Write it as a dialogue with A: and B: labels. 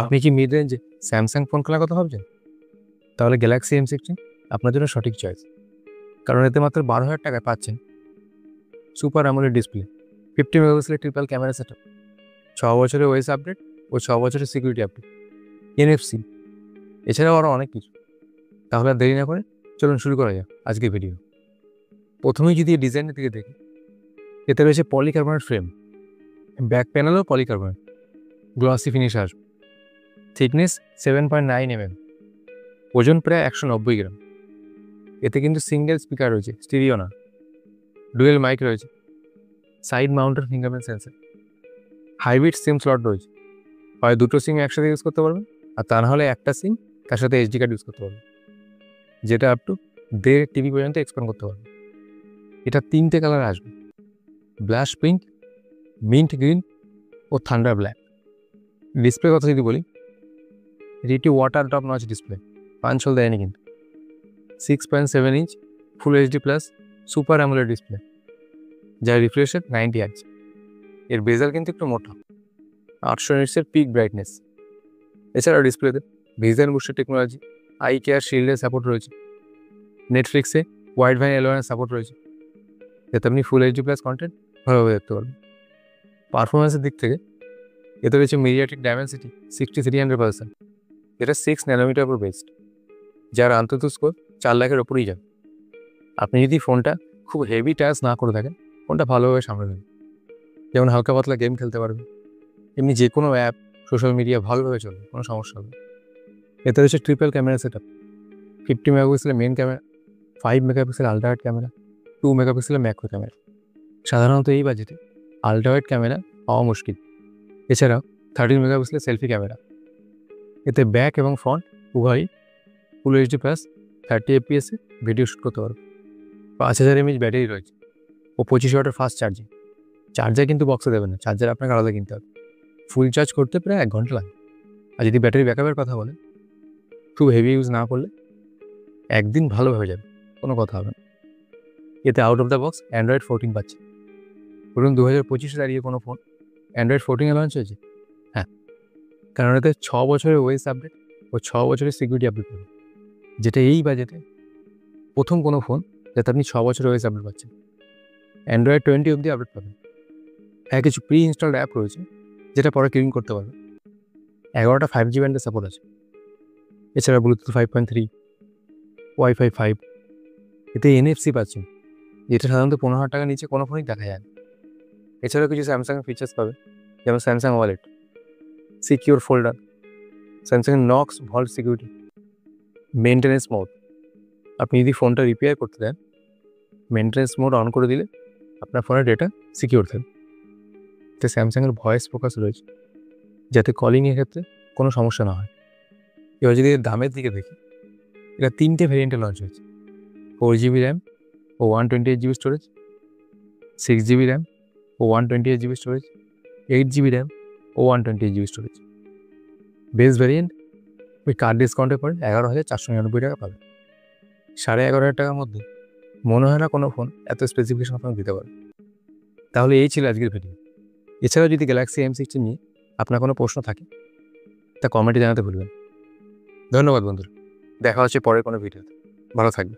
A: আপনি কি মিড রেঞ্জে স্যামসাং ফোন কেনার কথা ভাবছেন? তাহলে গ্যালাক্সি M16 আপনার জন্য সঠিক চয়েস। কারণ এতে মাত্র 12,000 টাকায় পাচ্ছেন সুপার অ্যামোলেড ডিসপ্লে, 50 মেগাপিক্সেলের ট্রিপল ক্যামেরা সেটআপ, 6 বছরের ওএস আপডেট ও 6 বছরের সিকিউরিটি আপডেট, NFC, এছাড়াও আরও অনেক কিছু। তাহলে আর দেরি না করে চলুন শুরু করা যাক আজকের ভিডিও। প্রথমেই যদি ডিজাইনের দিকে দেখি, এতে রয়েছে পলিকার্বনেট ফ্রেম, ব্যাক প্যানেলও পলিকার্বনেট, গ্লসি ফিনিশ আসবে, থিকনেস 7.9 mm, ওজন প্রায় 190 গ্রাম। এতে কিন্তু সিঙ্গেল স্পিকার রয়েছে, স্টিরিও না, ডুয়েল মাইক রয়েছে, side mounted fingerprint sensor, hybrid sim slot রয়েছে, হয় দুটো সিম একসাথে ইউজ করতে পারবেন, আর তা না হলে একটা সিম তার সাথে SD কার্ড ইউজ করতে পারবেন, যেটা আপ টু 1.5 TB পর্যন্ত এক্সপ্যান্ড করতে পারবেন। এটা 3টে কালার আসবে, ব্লাশ পিঙ্ক, মিন্ট গ্রিন ও থান্ডার ব্ল্যাক। ডিসপ্লে কথা যদি বলি, এটি water drop notch display, punch whole দেয়নি কিন্তু। 6.7 ইঞ্চ ফুল HD plus super AMOLED display, যার রিফ্রেশ রেট 90 Hz। এর বেজাল কিন্তু একটু মোটা, 800 নিটসের পিক ব্রাইটনেস। এছাড়াও ডিসপ্লেতে vision booster technology, eye care শিল্ডের সাপোর্ট রয়েছে, নেটফ্লিক্সে ওয়াইড ভ্যান এলোয়ারের সাপোর্ট রয়েছে, যাতে আপনি ফুল HD প্লাস কন্টেন্ট ভালোভাবে দেখতে পারবেন। পারফরমেন্সের দিক থেকে এতে রয়েছে মিডিয়াটেক ডায়মেনসিটি 6300%, যেটা 6 ন্যানোমিটার উপর বেসড, যার আন্তর্জাতিক স্কোর 4 লাখের ওপরেই যাবে। আপনি যদি ফোনটা খুব হেভি টাচ না করে থাকেন, ফোনটা ভালোভাবে সামলে নেবেন, যেমন হালকা পাতলা গেম খেলতে পারবেন, এমনি যে কোনো অ্যাপ সোশ্যাল মিডিয়া ভালোভাবে চলবে, কোনো সমস্যা হবে। এতে রয়েছে ট্রিপল ক্যামেরা সেটআপ, 50 মেগাপিক্সেলের main camera, 5 megapixel ultrawide camera, 2 মেগাপিক্সেলের ম্যাক্রো ক্যামেরা। সাধারণত এই বাজেটে আল্ট্রাওয়াইড ক্যামেরা পাওয়া মুশকিল। এছাড়াও 13 মেগাপিক্সেলের সেলফি ক্যামেরা। এতে ব্যাক এবং ফ্রন্ট উভয়ই ফুল HD plus 30 FPS video shoot করতে পারবে। 5000 mAh ব্যাটারি রয়েছে ও 25 ওয়াটের ফাস্ট চার্জিং। চার্জার কিন্তু বক্সে দেবেন না, চার্জার আপনাকে আলাদা কিনতে হবে। ফুল চার্জ করতে প্রায় 1 ঘন্টা লাগে। আর যদি ব্যাটারি ব্যাকআপের কথা বলেন, খুব হেভি ইউজ না করলে একদিন ভালোভাবে যাবে, কোনো কথা হবে না। এতে out of the box Android 14 পাচ্ছে। বলুন 2025-এ দাঁড়িয়ে কোনো ফোন অ্যান্ড্রয়েড 14 লঞ্চ হয়েছে? হ্যাঁ, কারণ এতে 6 বছরের ওএস আপডেট ও 6 বছরের সিকিউরিটি আপডেট পাবেন, যেটা এই বাজেটে প্রথম কোনো ফোন যাতে আপনি 6 বছরের ওএস আপডেট পাচ্ছেন। অ্যান্ড্রয়েড 20 অবধি আপডেট পাবেন। কিছু প্রি ইনস্টলড অ্যাপ রয়েছে, যেটা পরে ক্লিন করতে পারবেন। 11টা 5G ব্যান্ডের সাপোর্ট আছে। এছাড়া ব্লুটুথ 5.3, ওয়াইফাই 5, এতে NFC পাচ্ছেন, যেটা সাধারণত 15,000 টাকার নিচে কোনো ফোনই দেখা যায় না। এছাড়াও কিছু স্যামসাংয়ের ফিচার্স পাবে, যেমন স্যামসাং ওয়ালেট, সিকিউর ফোল্ডার, স্যামসাংয়ের Knox vault security, maintenance mode. আপনি যদি ফোনটা রিপেয়ার করতে দেন, মেনটেন্যান্স মোড অন করে দিলে আপনার ফোনের ডেটা সিকিউর থাকবে। এতে স্যামসাংয়ের ভয়েস ফোকাস রয়েছে, যাতে কলিংয়ের ক্ষেত্রে কোনো সমস্যা না হয়। এবার যদি দামের দিকে দেখি, এটা 3টে ভেরিয়েন্টে লঞ্চ হয়েছে, 4GB র্যাম ও 128GB স্টোরেজ, 6GB র্যাম ও 128GB স্টোরেজ, 8GB র্যাম ও 128GB স্টোরেজ। বেস ভ্যারিয়েন্ট ওই কার্ড ডিসকাউন্টের পরে 11,499 টাকা পাবে। 11,500 টাকার মধ্যে মনে হয় না কোনো ফোন এত স্পেসিফিকেশন আপনাকে দিতে পারে। তাহলে এই ছিল আজকের ভিডিও। এছাড়াও যদি গ্যালাক্সি M16 নিয়ে আপনার কোনো প্রশ্ন থাকে, তা কমেন্টে জানাতে ভুলবেন। ধন্যবাদ বন্ধুরা, দেখা হচ্ছে পরের কোনো ভিডিওতে। ভালো থাকবে।